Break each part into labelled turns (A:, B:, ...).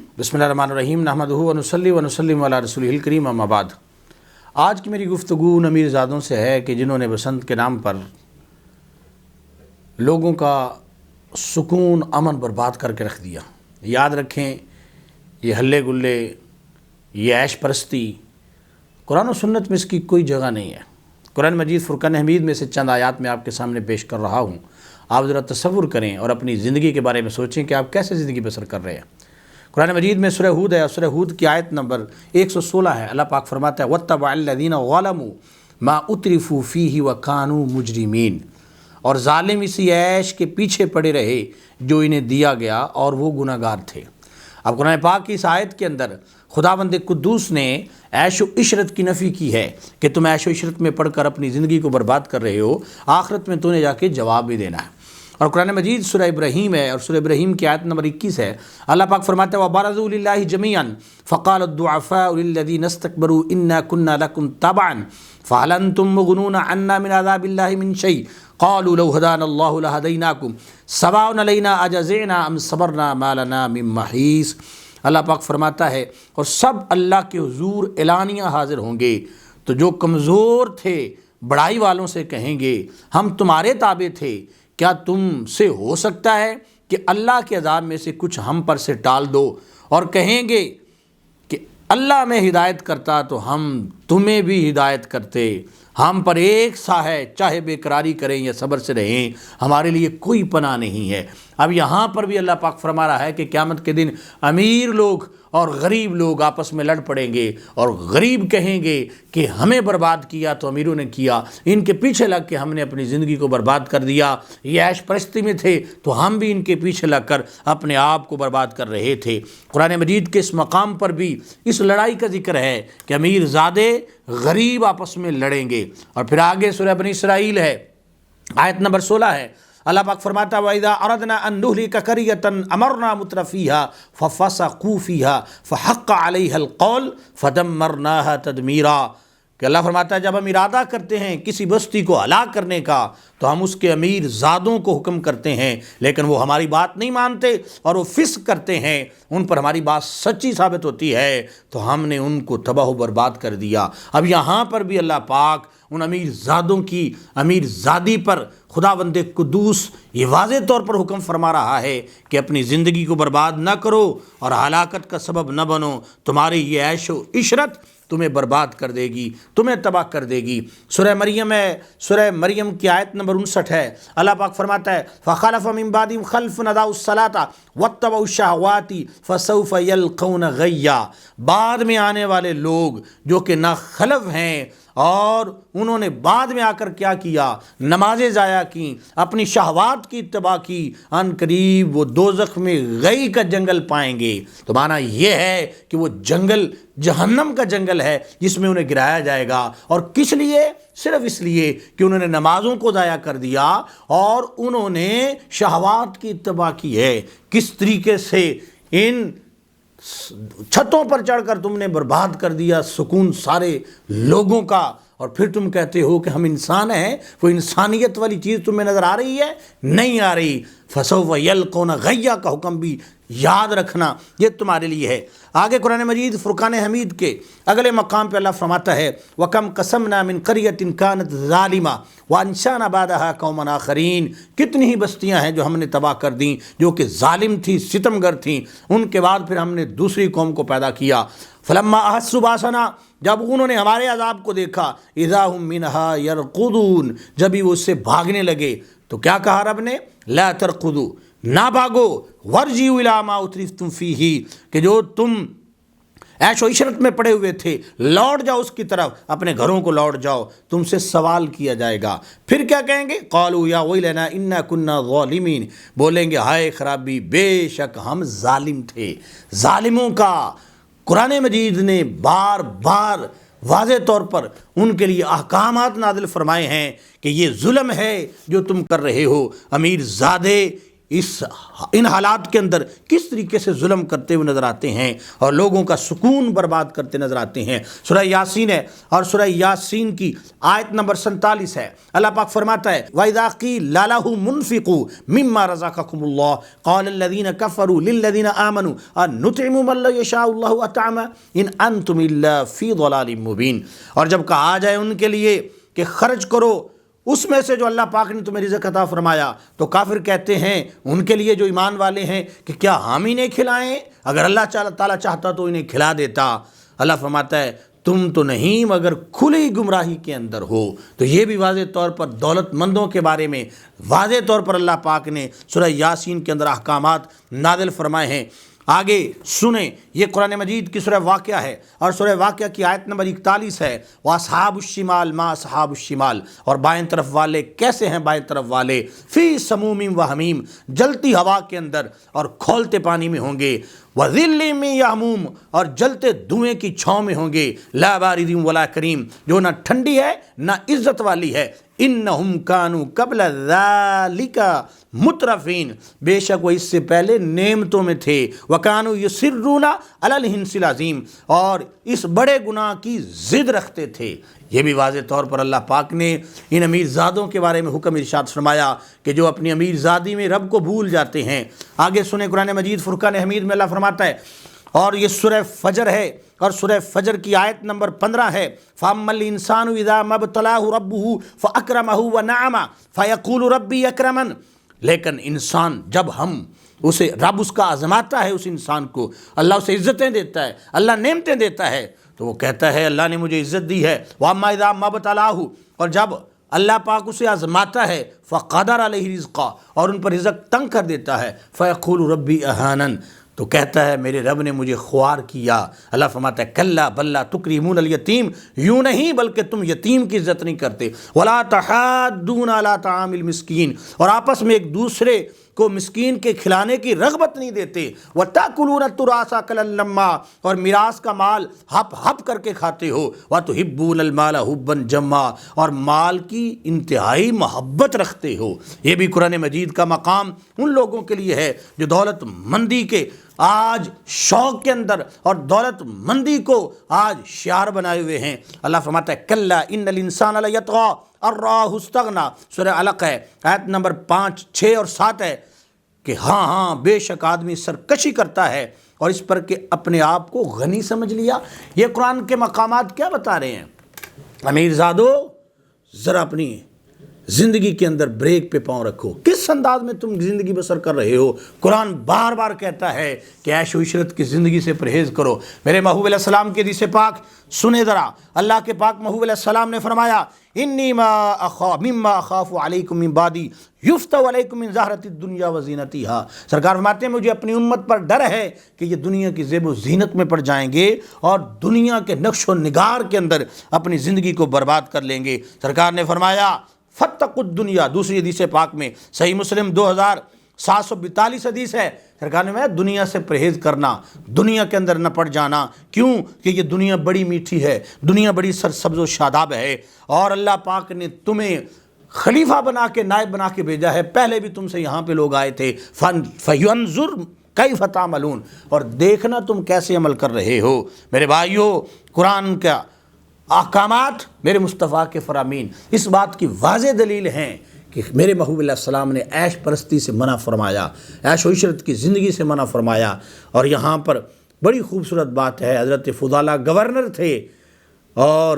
A: بسم اللہ الرحمن الرحیم نحمدہ ونصلی ونسلم علی رسولہ الکریم اما بعد۔ آج کی میری گفتگو ان امیر زادوں سے ہے کہ جنہوں نے بسنت کے نام پر لوگوں کا سکون امن برباد کر کے رکھ دیا۔ یاد رکھیں، یہ ہلے گلے، یہ عیش پرستی قرآن و سنت میں اس کی کوئی جگہ نہیں ہے۔ قرآن مجید فرقان حمید میں سے چند آیات میں آپ کے سامنے پیش کر رہا ہوں، آپ ذرا تصور کریں اور اپنی زندگی کے بارے میں سوچیں کہ آپ کیسے زندگی بسر کر رہے ہیں۔ قرآن مجید میں سورہ ہود ہے اور سورہ ہود کی آیت نمبر 116 ہے۔ اللہ پاک فرماتا ہے وَاتَّبَعَ الَّذِينَ ظَلَمُوا مَا أُتْرِفُوا فِيهِ وَكَانُوا مُجْرِمِينَ، اور ظالم اسی عیش کے پیچھے پڑے رہے جو انہیں دیا گیا اور وہ گناہگار تھے۔ اب قرآن پاک کی اس آیت کے اندر خداوند قدوس نے عیش و عشرت کی نفی کی ہے کہ تم عیش و عشرت میں پڑھ کر اپنی زندگی کو برباد کر رہے ہو، آخرت میں تو نے جا کے جواب بھی دینا ہے۔ اور قرآن مجید سورہ ابراہیم ہے اور سورہ ابراہیم کی آیت نمبر 21 ہے۔ اللہ پاک فرماتا ہے وَبَرَزُوا لِلَّهِ جَمِيعًا فَقَالَ الضُّعَفَاءُ لِلَّذِينَ اسْتَكْبَرُوا إِنَّا كُنَّا لَكُمْ تَبَعًا فَهَلْ أَنْتُم مُّغْنُونَ عَنَّا مِنْ عَذَابِ اللَّهِ مِنْ شَيْءٍ قَالُوا لَوْ هَدَانَا اللَّهُ لَهَدَيْنَاكُمْ سَوَاءٌ عَلَيْنَا أَجَزِعْنَا أَمْ صَبَرْنَا مَا لَنَا مِن مَّحِيصٍ۔ اللہ پاک فرماتا ہے اور سب اللہ کے حضور اعلانیہ حاضر ہوں گے تو جو کمزور تھے بڑائی والوں سے کہیں گے ہم تمہارے تابع تھے، کیا تم سے ہو سکتا ہے کہ اللہ کے عذاب میں سے کچھ ہم پر سے ٹال دو؟ اور کہیں گے کہ اللہ میں ہدایت کرتا تو ہم تمہیں بھی ہدایت کرتے، ہم پر ایک سا ہے، چاہے بے قراری کریں یا صبر سے رہیں، ہمارے لیے کوئی پناہ نہیں ہے۔ اب یہاں پر بھی اللہ پاک فرما رہا ہے کہ قیامت کے دن امیر لوگ اور غریب لوگ آپس میں لڑ پڑیں گے، اور غریب کہیں گے کہ ہمیں برباد کیا تو امیروں نے کیا، ان کے پیچھے لگ کے ہم نے اپنی زندگی کو برباد کر دیا، یہ عیش پرستی میں تھے تو ہم بھی ان کے پیچھے لگ کر اپنے آپ کو برباد کر رہے تھے۔ قرآن مجید کے اس مقام پر بھی اس لڑائی کا ذکر ہے کہ امیر زادے غریب آپس میں لڑیں گے۔ اور پھر آگے سورہ بنی اسرائیل ہے، آیت نمبر 16 ہے۔ اللہ پاک فرماتا ہے وَإِذَا أَرَدْنَا أَن نُهْلِكَ قَرْيَةً أَمَرْنَا مُتْرَفِيهَا فَفَسَقُوا فِيهَا فَحَقَّ عَلَيْهَا الْقَوْلُ فَدَمَّرْنَاهَا تَدْمِيرًا کہ اللہ فرماتا ہے جب ہم ارادہ کرتے ہیں کسی بستی کو ہلاک کرنے کا تو ہم اس کے امیر زادوں کو حکم کرتے ہیں، لیکن وہ ہماری بات نہیں مانتے اور وہ فسق کرتے ہیں، ان پر ہماری بات سچی ثابت ہوتی ہے تو ہم نے ان کو تباہ و برباد کر دیا۔ اب یہاں پر بھی اللہ پاک ان امیر زادوں کی امیر زادی پر خداوند قدوس یہ واضح طور پر حکم فرما رہا ہے کہ اپنی زندگی کو برباد نہ کرو اور ہلاکت کا سبب نہ بنو، تمہاری یہ عیش و عشرت تمہیں برباد کر دے گی، تمہیں تباہ کر دے گی۔ سورہ مریم ہے، سورہ مریم کی آیت نمبر 59 ہے۔ اللہ پاک فرماتا ہے فَخَلَفَ مِن بَعْدِهِمْ خَلْفٌ أَضَاعُوا الصَّلَاةَ وَاتَّبَعُوا الشَّهَوَاتِ فَسَوْفَ يَلْقَوْنَ غَيًّا، بعد میں آنے والے لوگ جو کہ ناخلف ہیں اور انہوں نے بعد میں آ کر کیا کیا، نمازیں ضائع کیں، اپنی شہوات کی اتباع کی، ان قریب وہ دوزخ میں غی کا جنگل پائیں گے۔ تو معنی یہ ہے کہ وہ جنگل جہنم کا جنگل ہے جس میں انہیں گرایا جائے گا۔ اور کس لیے؟ صرف اس لیے کہ انہوں نے نمازوں کو ضائع کر دیا اور انہوں نے شہوات کی اتباع کی ہے۔ کس طریقے سے ان چھتوں پر چڑھ کر تم نے برباد کر دیا سکون سارے لوگوں کا، اور پھر تم کہتے ہو کہ ہم انسان ہیں۔ وہ انسانیت والی چیز تمہیں نظر آ رہی ہے؟ نہیں آ رہی۔ فَسَوْفَ يَلْقَوْنَ غَيًّا کا حکم بھی یاد رکھنا یہ تمہارے لیے ہے۔ آگے قرآن مجید فرقان حمید کے اگلے مقام پہ اللہ فرماتا ہے وَكَمْ قَسَمْنَا مِنْ قَرْيَةٍ كَانَتْ ظَالِمَةً وَأَنشَأْنَا بَعْدَهَا قَوْمًا آخَرِينَ، کتنی ہی بستیاں ہیں جو ہم نے تباہ کر دیں جو کہ ظالم تھیں، ستمگر تھیں، ان کے بعد پھر ہم نے دوسری قوم کو پیدا کیا۔ فَلَمَّا أَحَسُّوا بَأْسَنَا، جب انہوں نے ہمارے عذاب کو دیکھا، إِذَا هُم مِّنْهَا يَرْكُضُونَ، جب ہی وہ اس سے بھاگنے لگے تو کیا کہا رب نے؟ لَا تَرْكُضُوا، نہ بھاگو، وَارْجِعُوا إِلَىٰ مَا أُتْرِفْتُمْ فِيهِ، کہ جو تم عیش و عشرت میں پڑے ہوئے تھے لوٹ جاؤ اس کی طرف، اپنے گھروں کو لوٹ جاؤ، تم سے سوال کیا جائے گا۔ پھر کیا کہیں گے؟ قالوا یا ویلنا انا كنا ظالمین، بولیں گے ہائے خرابی، بے شک ہم ظالم تھے۔ ظالموں کا قرآن مجید نے بار بار واضح طور پر ان کے لیے احکامات نازل فرمائے ہیں کہ یہ ظلم ہے جو تم کر رہے ہو۔ امیر زادے ان حالات کے اندر کس طریقے سے ظلم کرتے ہوئے نظر آتے ہیں اور لوگوں کا سکون برباد کرتے نظر آتے ہیں۔ سورہ یاسین ہے اور سورہ یاسین کی آیت نمبر 47 ہے۔ اللہ پاک فرماتا ہے وَإِذَا قِيلَ لَهُمْ مُنْفِقُوا مِمَّا رَزَقَكُمُ اللَّهُ قَالَ الَّذِينَ كَفَرُوا لِلَّذِينَ آمَنُوا أَنُطْعِمُ مَن لَّوْ يَشَاءُ اللَّهُ أَطْعَمَهُ إِنْ أَنْتُمْ إِلَّا فِي ضَلَالٍ مُّبِينٍ۔ اور جب کہا جائے ان کے لیے کہ خرچ کرو اس میں سے جو اللہ پاک نے تمہیں رزق عطا فرمایا، تو کافر کہتے ہیں ان کے لیے جو ایمان والے ہیں کہ کیا ہم انہیں کھلائیں؟ اگر اللہ تعالیٰ چاہتا تو انہیں کھلا دیتا۔ اللہ فرماتا ہے تم تو نہیں مگر کھلی گمراہی کے اندر ہو۔ تو یہ بھی واضح طور پر دولت مندوں کے بارے میں واضح طور پر اللہ پاک نے سورہ یاسین کے اندر احکامات نازل فرمائے ہیں۔ آگے سنیں، یہ قرآن مجید کی سورہ واقعہ ہے اور سورہ واقعہ کی آیت نمبر 41 ہے وَأَصْحَابُ الشِّمَالِ مَا أَصْحَابُ الشِّمَالِ، اور بائیں طرف والے کیسے ہیں بائیں طرف والے، فی سموم وحمیم، جلتی ہوا کے اندر اور کھولتے پانی میں ہوں گے، وَظِلٍّ مِّن یَحْمُومٍ، اور جلتے دھوئیں کی چھاؤں میں ہوں گے، لا بارد ولا کریم، جو نہ ٹھنڈی ہے نہ عزت والی ہے، انہم کانوا قبل ذالک مترفین، بے شک وہ اس سے پہلے نعمتوں میں تھے، وکانوا یصرون علی الحنث العظیم، اور اس بڑے گناہ کی ضد رکھتے تھے۔ یہ بھی واضح طور پر اللہ پاک نے ان امیر زادوں کے بارے میں حکم ارشاد فرمایا کہ جو اپنی امیر زادی میں رب کو بھول جاتے ہیں۔ آگے سنیں قرآن مجید فرقان حمید میں اللہ فرماتا ہے، اور یہ سورہ فجر ہے اور سورہ فجر کی آیت نمبر 15 ہے فَأَمَّا الْإِنسَانُ إِذَا مَا ابْتَلَاهُ رَبُّهُ فَأَكْرَمَهُ وَنَعَمَهُ فَيَقُولُ رَبِّي أَكْرَمَنِ، لیکن انسان جب ہم اسے رب اس کا آزماتا ہے، اس انسان کو اللہ اسے عزتیں دیتا ہے، اللہ نعمتیں دیتا ہے، تو وہ کہتا ہے اللہ نے مجھے عزت دی ہے۔ وَأَمَّا إِذَا مَا ابْتَلَاهُ، اور جب اللہ پاک اسے آزماتا ہے فَقَدَرَ عَلَيْهِ رِزْقَهُ، اور ان پر رزق تنگ کر دیتا ہے، فَيَقُولُ رَبِّي أَهَانَنِ، تو کہتا ہے میرے رب نے مجھے خوار کیا۔ اللہ فرماتا ہے کلا بل لا تکریمون الیتیم، یوں نہیں بلکہ تم یتیم کی عزت نہیں کرتے، ولا تحاضون علی طعام المسکین، اور آپس میں ایک دوسرے کو مسکین کے کھلانے کی رغبت نہیں دیتے، وَتَأْكُلُونَ التُّرَاثَ أَكْلًا لَمًّا، اور میراث کا مال ہپ ہپ کر کے کھاتے ہو، وَتُحِبُّونَ الْمَالَ حُبًّا جَمًّا، اور مال کی انتہائی محبت رکھتے ہو۔ یہ بھی قرآن مجید کا مقام ان لوگوں کے لیے ہے جو دولت مندی کے آج شوق کے اندر اور دولت مندی کو آج شعار بنائے ہوئے ہیں۔ اللہ فرماتا ہے کلا ان الانسان لیطغی ان رآہ استغنی، سورہ علق ہے آیت نمبر 5، 6 اور 7 ہے کہ ہاں بے شک آدمی سرکشی کرتا ہے اور اس پر کہ اپنے آپ کو غنی سمجھ لیا۔ یہ قرآن کے مقامات کیا بتا رہے ہیں؟ امیر زادو ذرا اپنی زندگی کے اندر بریک پہ پاؤں رکھو، کس انداز میں تم زندگی بسر کر رہے ہو؟ قرآن بار بار کہتا ہے کہ عیش و عشرت کی زندگی سے پرہیز کرو۔ میرے محبوب علیہ السلام کے حدیث پاک سنے ذرا، اللہ کے پاک محبوب علیہ السلام نے فرمایا انی مما اخاف علیکم من بعدی یفتح علیکم من زہرۃ الدنیا وزینتہا، سرکار فرماتے ہیں مجھے اپنی امت پر ڈر ہے کہ یہ دنیا کی زیب و زینت میں پڑ جائیں گے اور دنیا کے نقش و نگار کے اندر اپنی زندگی کو برباد کر لیں گے۔ سرکار نے فرمایا فتقوا الدنیا، دوسری حدیث پاک میں صحیح مسلم 2742 حدیث ہے، سرکار نے فرمایا دنیا سے پرہیز کرنا، دنیا کے اندر نہ پڑ جانا۔ کیوں کہ یہ دنیا بڑی میٹھی ہے، دنیا بڑی سرسبز و شاداب ہے، اور اللہ پاک نے تمہیں خلیفہ بنا کے نائب بنا کے بھیجا ہے۔ پہلے بھی تم سے یہاں پہ لوگ آئے تھے، فَيَنْظُرْ كَيْفَ تَعْمَلُونَ، اور دیکھنا تم کیسے عمل کر رہے ہو۔ میرے بھائیو، قرآن کا احکامات میرے مصطفیٰ کے فرامین اس بات کی واضح دلیل ہیں کہ میرے محبوب علیہ السلام نے عیش پرستی سے منع فرمایا، عیش و عشرت کی زندگی سے منع فرمایا۔ اور یہاں پر بڑی خوبصورت بات ہے، حضرت فضالہ گورنر تھے اور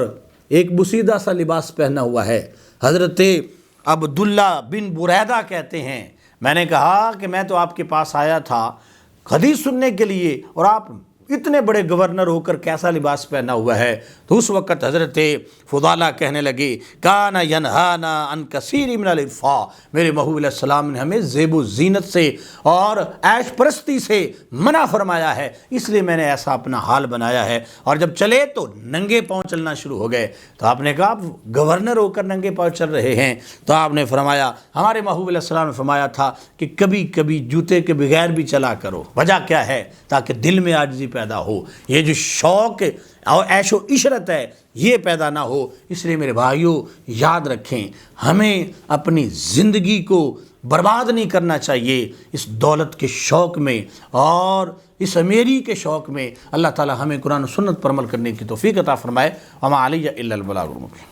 A: ایک بسیدہ سا لباس پہنا ہوا ہے، حضرت عبداللہ بن بریدہ کہتے ہیں میں نے کہا کہ میں تو آپ کے پاس آیا تھا حدیث سننے کے لیے اور آپ اتنے بڑے گورنر ہو کر کیسا لباس پہنا ہوا ہے؟ تو اس وقت حضرت فضالہ کہنے لگے کانا ینہانا عن کثیر من الارفاء، میرے محبوب علیہ السلام نے ہمیں زیب و زینت سے اور عیش پرستی سے منع فرمایا ہے، اس لیے میں نے ایسا اپنا حال بنایا ہے۔ اور جب چلے تو ننگے پاؤں چلنا شروع ہو گئے۔ تو آپ نے کہا آپ گورنر ہو کر ننگے پاؤں چل رہے ہیں؟ تو آپ نے فرمایا ہمارے محبوب علیہ السلام نے فرمایا تھا کہ کبھی کبھی جوتے کے بغیر بھی چلا کرو۔ وجہ کیا ہے؟ تاکہ دل میں عاجزی پیدا ہو، یہ جو شوق اور عیش و عشرت ہے یہ پیدا نہ ہو۔ اس لیے میرے بھائیوں یاد رکھیں، ہمیں اپنی زندگی کو برباد نہیں کرنا چاہیے اس دولت کے شوق میں اور اس امیری کے شوق میں۔ اللہ تعالی ہمیں قرآن و سنت پر عمل کرنے کی توفیق عطا فرمائے۔ وما علیہ الا البلاغ المبین۔